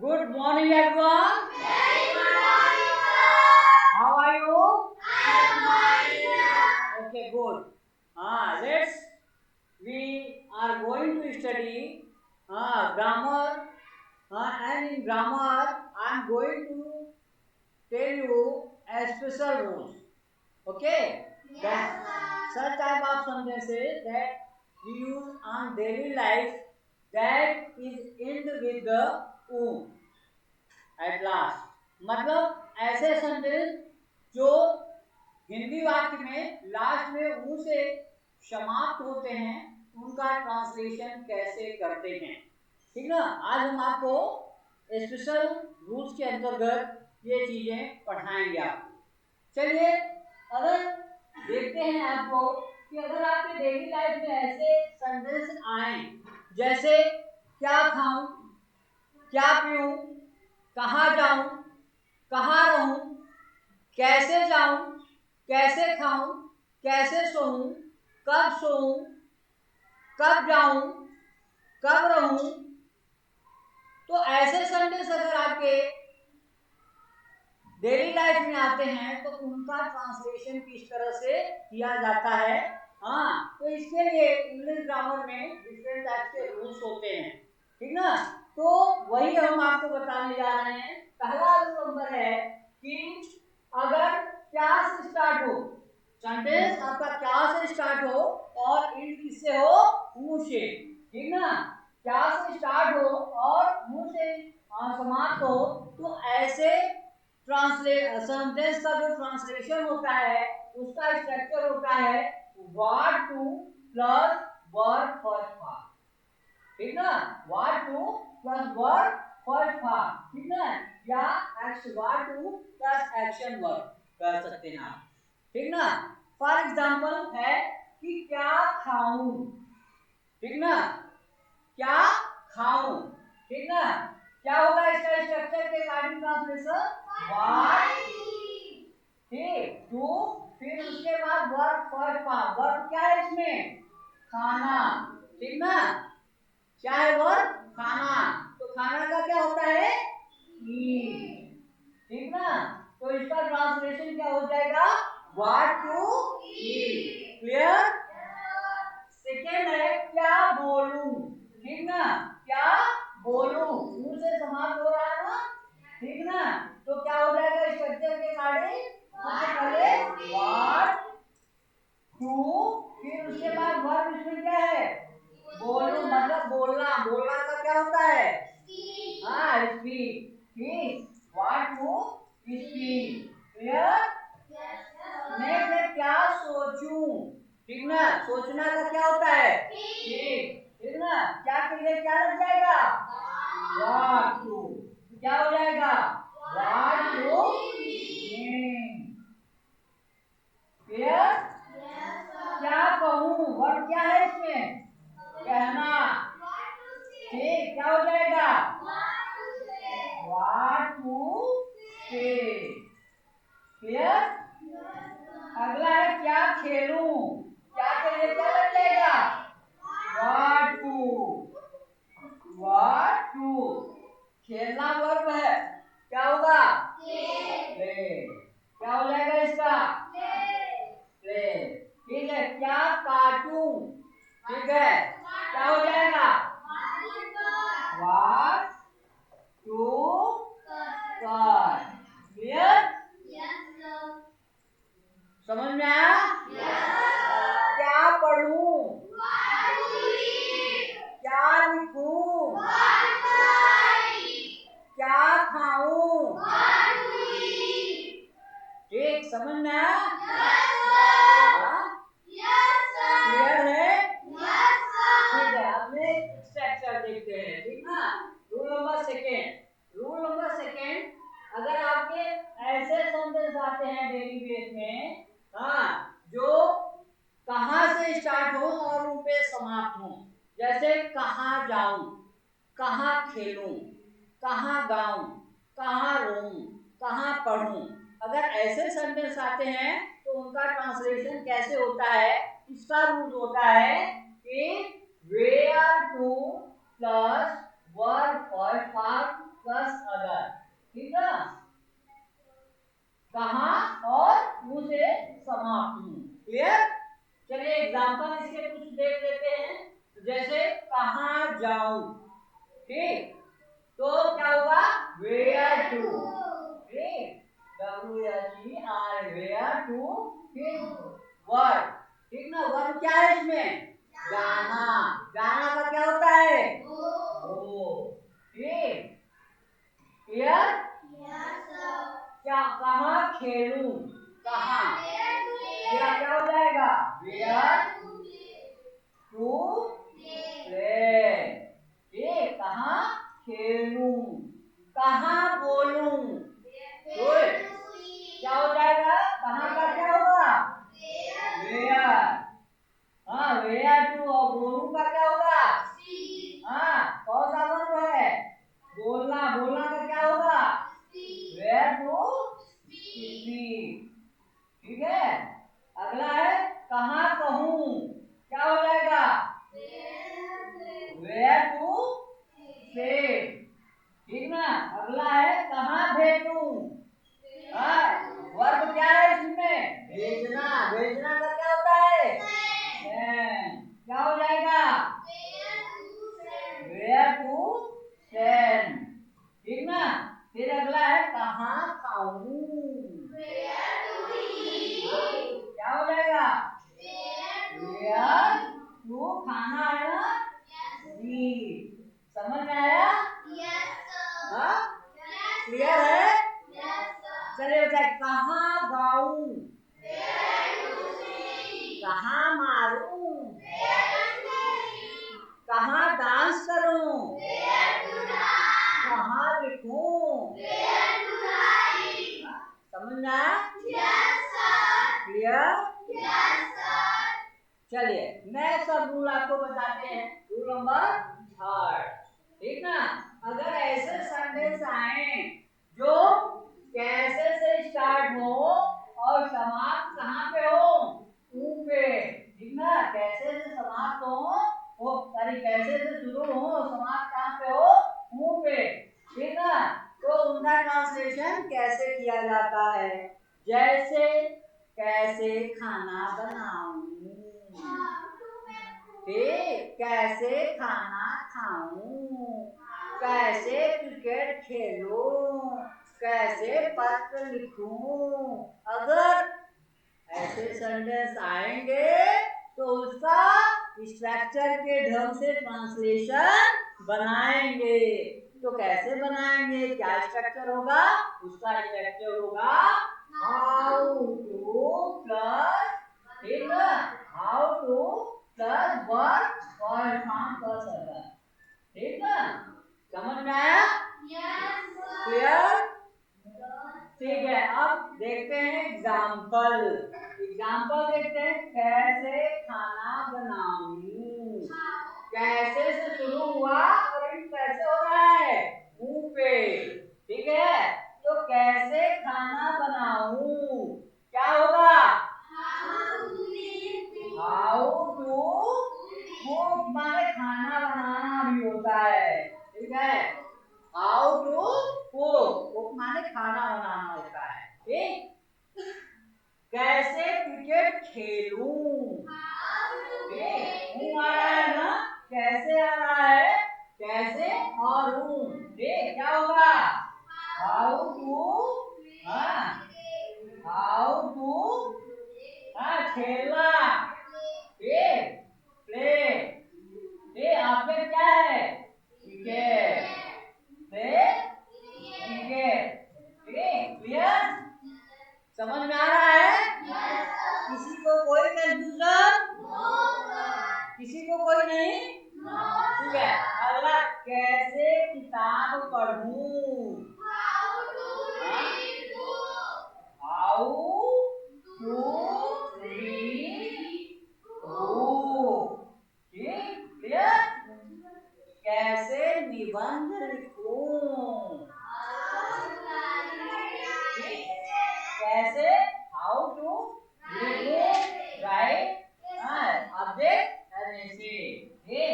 Good morning, everyone. Very good morning, sir. How are you? I am fine, sir. Okay, good. We are going to study grammar. And in grammar, I am going to tell you a special rules. Okay? Yes, sir. Such type of sentences that we use on daily life that is end with the u. At last, मतलब ऐसे sentence जो हिंदी वाक्य में last में ऊ से समाप्त होते हैं, उनका ट्रांसलेशन कैसे करते हैं, ठीक ना। आज हम आपको स्पेशल रूल्स के अंतर्गत ये चीजें पढ़ाएंगे आपको। चलिए, अगर देखते हैं आपको कि अगर आपके डेली लाइफ में ऐसे सेंटेंस आए जैसे क्या खाऊं, क्या पीऊं, कहाँ जाऊं, कहाँ रहूं, कैसे जाऊं, कैसे खाऊं, कैसे सोऊं, कब सोऊं, कब जाऊं, कब रहूं, तो ऐसे सेंटेंस अगर आपके डेली लाइफ में आते हैं तो उनका ट्रांसलेशन किस तरह से किया जाता है। तो इसके लिए इंग्लिश ग्रामर में डिफरेंट टाइप के रूल्स होते हैं, ठीक ना। तो वही हम आपको बताने जा रहे हैं। पहला रूल नंबर है कि अगर क्या से स्टार्ट हो, सेंटेंस आपका क्या से स्टार्ट हो और एंड किससे हो, ऊ से, ठीक ना। क्या से स्टार्ट हो और ऊ से समाप्त हो, तो ऐसे सेंटेंस का जो ट्रांसलेशन होता है उसका स्ट्रक्चर होता है word to plus verb first part, ठीक ना। Word to plus verb first part, ठीक ना, या word two plus action verb कर सकते हैं आप, ठीक ना। फॉर एग्जांपल है कि क्या खाऊं, ठीक ना, क्या खाऊं, ठीक ना। क्या होगा इसका स्ट्रक्चर के अकॉर्डिंग ट्रांसलेशन, व्हाट, ठीक, टू, फिर उसके बाद वर्ब फर्स्ट पार्ट, वर्ब क्या है इसमें, खाना, ठीक ना। क्या है वर्ब, खाना, तो खाना का क्या होता है, ईट, ठीक ना। तो इसका ट्रांसलेशन क्या हो जाएगा, what to eat, clear. Second है क्या बोलूं, ठीक ना, क्या बोलूं, मुंह से समाप्त हो रहा है ना, ठीक ना। तो क्या हो जाएगा स्ट्रक्चर के अकॉर्डिंग, सबसे पहले व्हाट टू, फिर उसके बाद वर्ब इसमें क्या है, बोलूं, मतलब बोलना, बोलना का क्या होता है, स्पीक, ठीक, what to speak, clear. Next है क्या सोचूं, ठीक ना, सोचना का क्या होता है, ठीक, ठीक ना। क्या के लिए क्या लग जाएगा, व्हाट टू, क्या हो जाएगा, व्हाट टू थिंक, क्लियर। क्या कहूं, वर्ड क्या है इसमें, कहना, ठीक, क्या हो जाएगा, व्हाट टू से, क्लियर। अगला है क्या खेलूं, क्या के लिए क्या लग जाएगा, व्हाट टू, खेलना वर्ब है, क्या होगा, प्ले, क्या हो जाएगा इसका, प्ले, ठीक है। क्या काटूं, ठीक है, क्या हो जाएगा, व्हाट टू कट, क्लियर। समझ में आया, क्या पढ़ूं, क्या लिखूं, क्या खाऊं, ठीक, समझ में आया, क्लियर है, ठीक है। अब नेक्स्ट स्ट्रक्चर देखते हैं, ठीक ना। रूल नंबर सेकेंड, अगर आपके ऐसे सेंटेंस आते हैं डेली बेस में, जो कहाँ से स्टार्ट हो और उन पे समाप्त हो, जैसे कहाँ जाऊं, कहाँ खेलूं, कहाँ गाऊं, कहाँ रोऊं, कहाँ पढ़ूं, अगर ऐसे सेंटेंस आते हैं तो उनका ट्रांसलेशन कैसे होता है। इसका रूल होता है कि where to plus verb first part plus ठीक, तो क्या होगा where to, ठीक, WHERE where to, ठीक, वर्ब, ठीक ना, वर्ब क्या है इसमें जाना, जाना का क्या होता है गो, ठीक, क्लियर, क्या कहाँ खेलूं, कहाँ, क्या क्या हो जाएगा where to play, ठीक, कहाँ खेलूं, कहाँ बोलूं, गुड, क्या हो जाएगा कहाँ का क्या होगा where, हाँ where to, और बोलूं का क्या होगा हाँ कौन सा वर्ब है बोलना, बोलना का क्या होगा where to speak, ठीक है, अगला है कहाँ कहूँ, क्या हो जाएगा where to say, ठीक ना, अगला है कहाँ भेजूं, हाँ वर्ब क्या है इसमें भेजना, भेजना का क्या होता है send, क्या हो जाएगा where to send, ठीक ना, फिर अगला है कहाँ खाऊं, क्या हो जाएगा where to खाना है ना eat, समझ में आया हाँ क्लियर है, चलिए बच्चा कहाँ गाऊं, कहाँ मारूं, कहाँ डांस करूं, कहाँ लिखूं, समझ में आया क्लियर, चलिए नेक्स्ट अब रूल आपको बताते हैं, रूल नंबर 3, ठीक ना, अगर ऐसे सेंटेंस आए जो कैसे से स्टार्ट हो और समाप्त कहाँ पे हो ऊ पे, ठीक ना, कैसे से समाप्त हो वो सॉरी कैसे से शुरू हो और समाप्त कहाँ पे हो ऊ पे, ठीक ना, तो उनका ट्रांसलेशन कैसे किया जाता है, जैसे कैसे खाना बनाऊं, ठीक, कैसे खाना खाऊं, कैसे क्रिकेट खेलूं, कैसे पत्र लिखूं, अगर ऐसे सेंटेंस आएंगे तो उसका स्ट्रक्चर के ढंग से ट्रांसलेशन बनाएंगे, तो कैसे बनाएंगे, क्या स्ट्रक्चर होगा, उसका स्ट्रक्चर होगा हाउ टू प्लस, ठीक है, हाउ टू प्लस वर्ब और फॉर्म प्लस अदर, ठीक है, समझ में आया क्लियर, ठीक है, अब देखते हैं एग्जाम्पल, एग्जाम्पल देखते हैं कैसे खाना बनाऊं, कैसे से शुरू हुआ और इन कैसे हो रहा है मुंह पे, ठीक है, तो कैसे खाना बनाऊं क्या होगा हाउ टू कुक, माने खाना बनाना भी होता है, ठीक है, हाउ टू कुक, कुक माने खाना बनाना होता है, ठीक, कैसे क्रिकेट खेलूं, ठीक आ रहा है ना, कैसे आ रहा है, कैसे और ठीक क्या होगा हाउ टू, हाउ टू खेलना, ठीक प्ले, ये आप में क्या है क्रिकेट, प्ले क्रिकेट, ठीक क्लियर, समझ में आ रहा है किसी को कोई कंफ्यूजन, किसी को कोई नहीं, ठीक है, अगला कैसे किताब पढ़ूं, हाउ टू रीड बुक, ठीक क्लियर, कैसे निबंध लिखूं, कैसे how to write object and essay,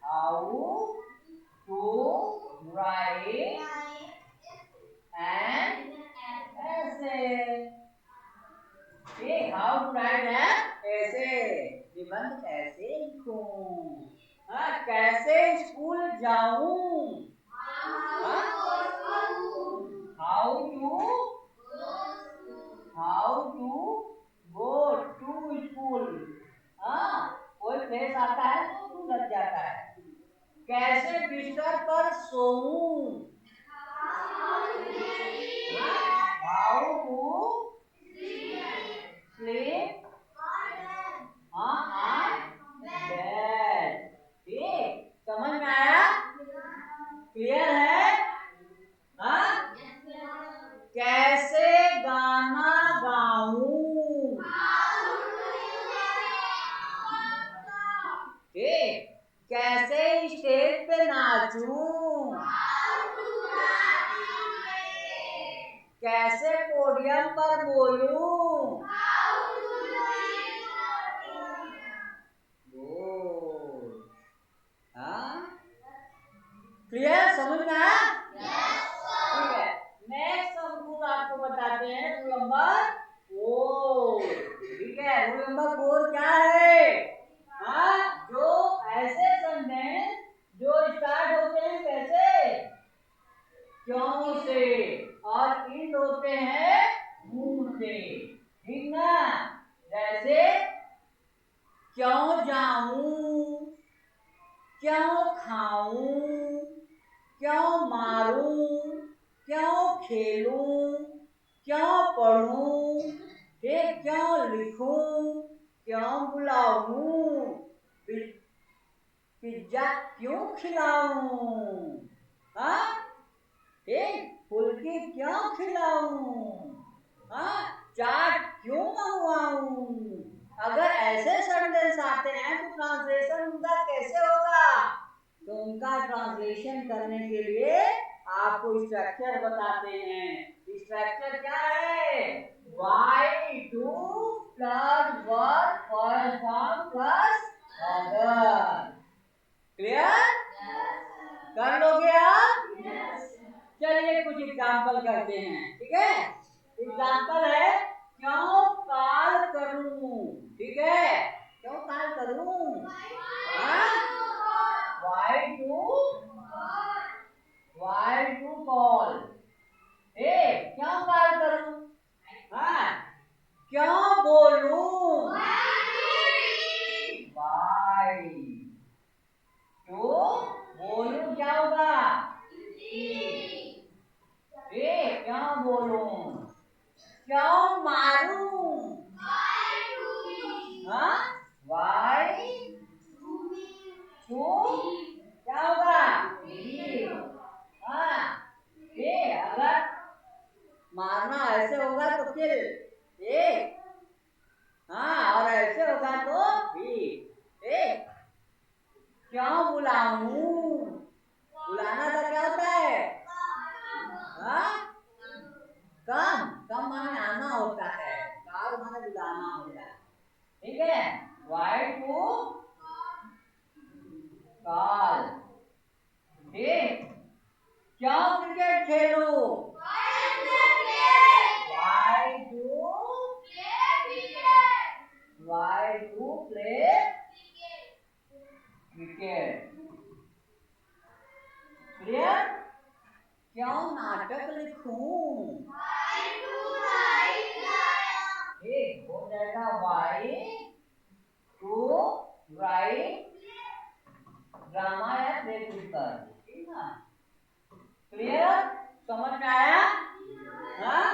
how to write नाचूं, कैसे पोडियम पर बोलूं, क्लियर, समझ में आया? ठीक है, नेक्स्ट हम रूल आपको बताते हैं, रूल नंबर 4। ठीक है, रूल नंबर 4 क्या है? हाँ, जो ऐसे सेंटेंस जो स्टार्ट होते हैं कैसे? क्यों से और एंड होते हैं हूं से, ठीक ना? जैसे क्यों जाऊं, क्यों खाऊं, क्यों मारूं, क्यों खेलूं, क्यों पढ़ूं, ठीक, क्यों लिखूं, क्यों बुलाऊं, पिज्जा क्यों खिलाऊं, हाँ, ठीक, फुल्की क्यों खिलाऊं, हाँ, चाट क्यों मंगवाऊं। अगर ऐसे सेंटेंस आते हैं तो ट्रांसलेशन उनका कैसे होगा? तो उनका ट्रांसलेशन करने के लिए आपको स्ट्रक्चर बताते हैं। स्ट्रक्चर क्या है? Y2 plus verb first form plus other. Clear? कर लोगे आप? चलिए कुछ एग्जाम्पल करते हैं, ठीक है? एग्जाम्पल है क्यों कॉल करूं, ठीक है? क्यों कॉल करूं? Why to call? क्यों कॉल करूं? हाँ, क्यों बोलूं? Why to बोलूं क्या होगा? क्यों बोलूं? क्यों मारूं? हाँ, Why to क्या होगा? हाँ, अगर मारना ऐसे होगा तो किल, हाँ, और ऐसे होगा तो भी। क्यों बुलाऊं? बुलाना का क्या होता है? हाँ, कम माने आना होता है, काल माने बुलाना होता है, ठीक है? Why to call, ठीक? क्यों क्रिकेट खेलूं? Why to play cricket? Clear? क्यों नाटक लिखूं? ठीक, हो जाएगा Why to write ड्रामा या प्ले कर, ठीक ना? क्लियर, समझ में आया? हाँ,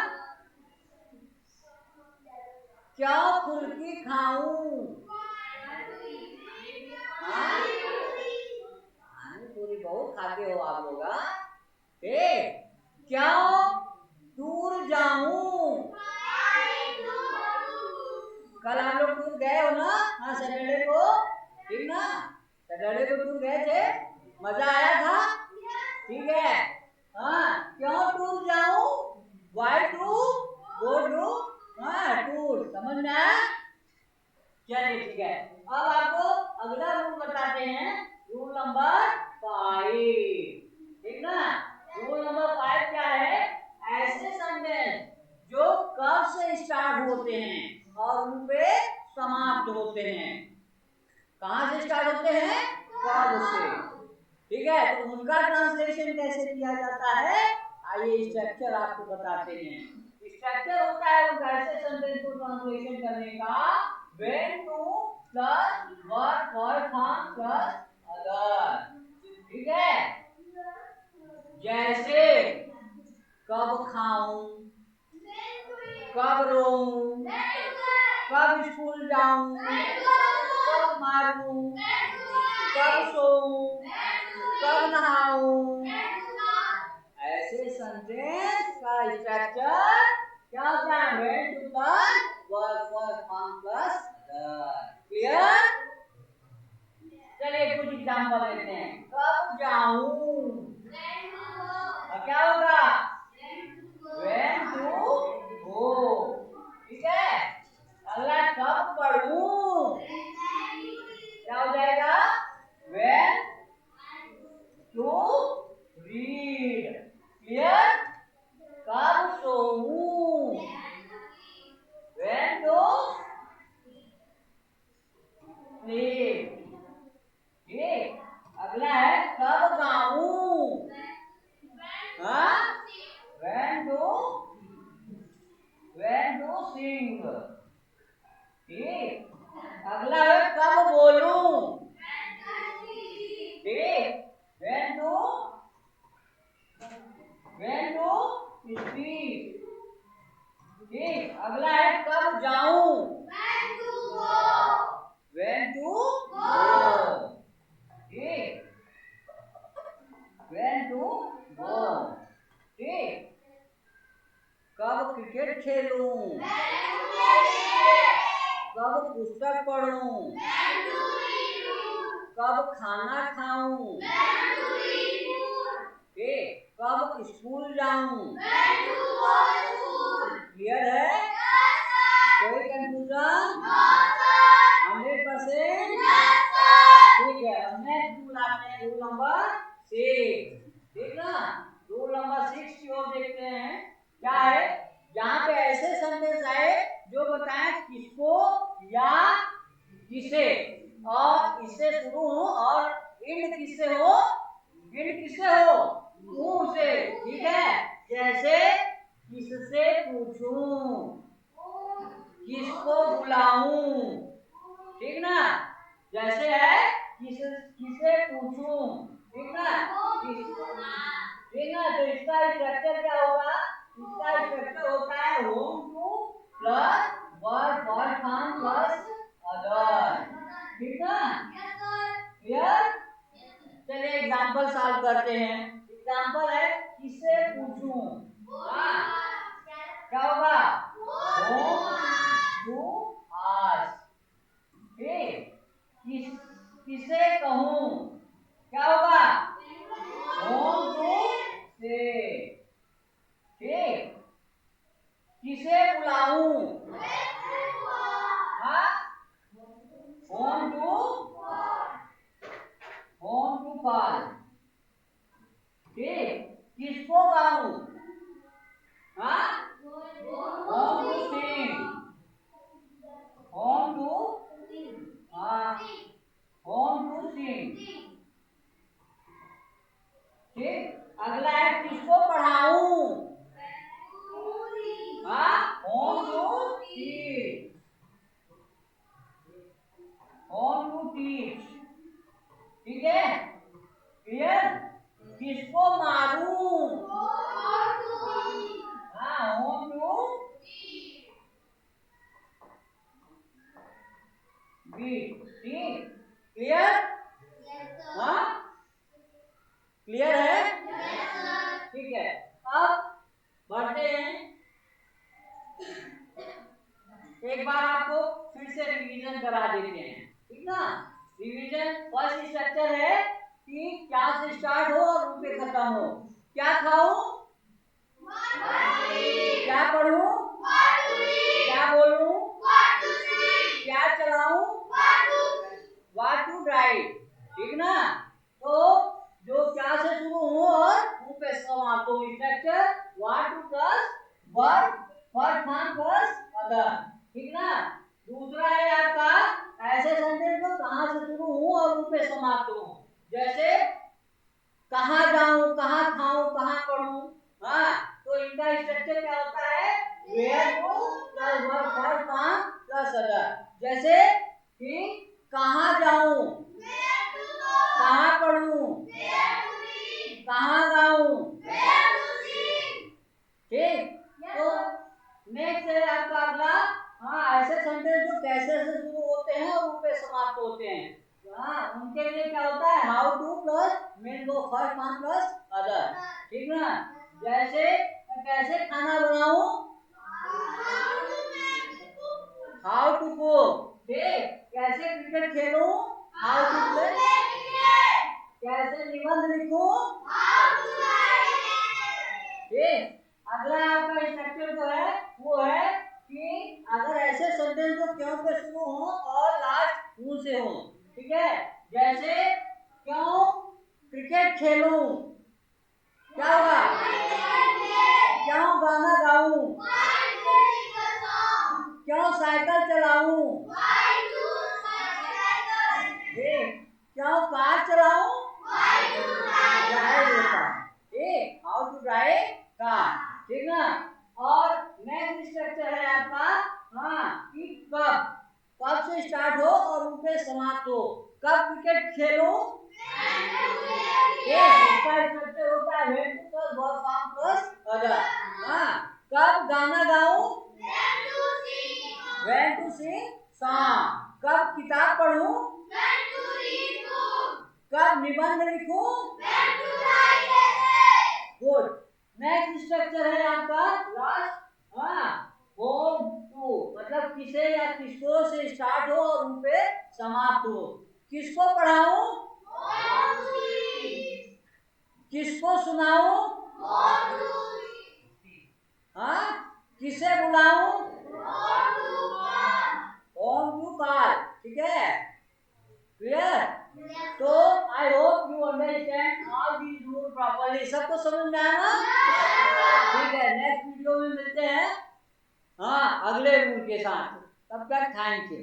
क्या फुल्की खाऊं? पानी पूरी बहुत खाते हो आप लोग, क्यों दूर जाऊं? कल हम लोग टूर गए हो ना? हाँ, सैटरडे को, ठीक ना? सैटरडे को टूर गए थे, मजा आया था, ठीक है? हाँ, क्यों टूर जाऊं? Why to go to tour, समझ में आया? चलिए ठीक है, अब आपको अगला रूल बताते हैं, रूल नंबर 5, ठीक ना? रूल नंबर 5 क्या है? ऐसे सेंटेंस जो कब से स्टार्ट होते हैं और उन पे समाप्त होते हैं। कहां से स्टार्ट होते हैं? कब से, ठीक है? तो उनका ट्रांसलेशन कैसे किया जाता है, आइए स्ट्रक्चर आपको बताते हैं। स्ट्रक्चर होता है उस ऐसे सेंटेंस को ट्रांसलेशन करने का when to plus verb first form plus other, ठीक है? जैसे कब खाऊं, कब रोऊं, कब स्कूल जाऊं, कब मारूं, कब सोऊं, कब नहाऊं। ऐसे सेंटेंस का स्ट्रक्चर क्या होता है? when to plus verb first form plus other. Clear? चलिए कुछ एग्जांपल लेते हैं। कब जाऊं, स्पीड। ठीक, अगला है कब जाऊं। When to go। ठीक, when to go। ठीक, कब क्रिकेट खेलूं। कब पुस्तक पढ़ूं। कब खाना खाऊं। ठीक, कब स्कूल जाऊं। क्लियर है, कोई कंफ्यूजन। 100%। ठीक है, नेक्स्ट रूल आते हैं, रूल नंबर 6। ठीक ना, रूल नंबर 6 की ओर देखते हैं। क्या है, यहाँ पे ऐसे सेंटेंस आए जो बताएं किसको या किसे, और इससे शुरू हो और एंड किससे हो, एंड किससे हो, हु से। ठीक है, जैसे किससे पूछूं, किसको बुलाऊं। ठीक ना, जैसे है किसे पूछूं। ठीक ना, ठीक ना, तो इसका स्ट्रक्चर क्या होगा, इसका स्ट्रक्चर होता है home to plus verb for fun plus other. ठीक ना, क्लियर। चलिए एग्जांपल सॉल्व करते हैं। एग्जांपल है किसे पूछूं। क्या होगा, होम टू आस्क। ठीक, किसे कहूं, क्या होगा, होम टू से। ठीक, किसे बुलाऊं, होम टू कॉल। ठीक, किसको गाऊं, whom to sing. Whom to sing. ठीक, अगला है किसको पढ़ाऊं, whom to teach. Whom to teach. ठीक है, क्लियर। किसको मारूं, होम टू बीट। ठीक, क्लियर। क्लियर है। ठीक है, अब बढ़ते हैं। एक बार आपको फिर से रिवीजन करा देते हैं। ठीक ना, रिवीजन फर्स्ट स्ट्रक्चर है कि क्या से स्टार्ट हो और रूप पे खत्म हो। क्या खाऊं, क्या पढ़ूं, क्या बोलूं, क्या चलाऊं, व्हाट टू ड्राइव। ठीक ना, तो जो क्या से शुरू हो और रूप पे समाप्त हो, structure what to plus verb for fun plus other. ठीक ना, दूसरा है आपका ऐसे सेंटेंस जो कहां से शुरू हो और रूप पे समाप्त हो, जैसे कहां जाऊं, कहां खाऊं, कहां पढ़ूं। तो इनका स्ट्रक्चर क्या होता है, where to plus verb for fun plus other. जैसे कि कहां जाऊं, कहां पढ़ूं, कहां गाऊं। ठीक, तो नेक्स्ट है आपका अगला, ऐसे सेंटेंस जो कैसे से शुरू होते हैं और रूप पे समाप्त होते हैं। उनके लिए क्या होता है, how to plus main go first fun plus other. ठीक ना, जैसे कैसे खाना बनाऊं, हाउ टू कुक। ठीक, कैसे क्रिकेट खेलूं, हाउ टू प्ले। कैसे निबंध लिखूं। ठीक, अगला आपका स्ट्रक्चर जो है वो है कि अगर ऐसे सेंटेंस जो क्यों पे शुरू हो और लास्ट हु से हो। ठीक है, जैसे क्यों क्रिकेट खेलूं, क्या होगा, क्यों गाना गाऊं, क्यों साइकिल चलाऊं, क्यों कार चलाऊं, ड्राइव होता। ठीक, हाउ टू ड्राइव कार। ठीक ना, और नेक्स्ट स्ट्रक्चर है आपका कि कब से स्टार्ट हो और रूप पे समाप्त हो। कब क्रिकेट खेलूं, इसका स्ट्रक्चर होता है when to plus verb form plus other. Next structure है आपका लास्ट, हाँ, होम टू, मतलब किसे या किसको से स्टार्ट हो और उन पे समाप्त हो। किसको पढ़ाऊं, किसको सुनाऊं, हाँ, किसे बुलाऊं, होम टू कॉल, ठीक है, क्लियर। तो I hope you understand all these rule properly. सबको समझ में आया ना? ठीक है, नेक्स्ट वीडियो में मिलते हैं, हाँ, अगले रूल के साथ। तब तक थैंक यू।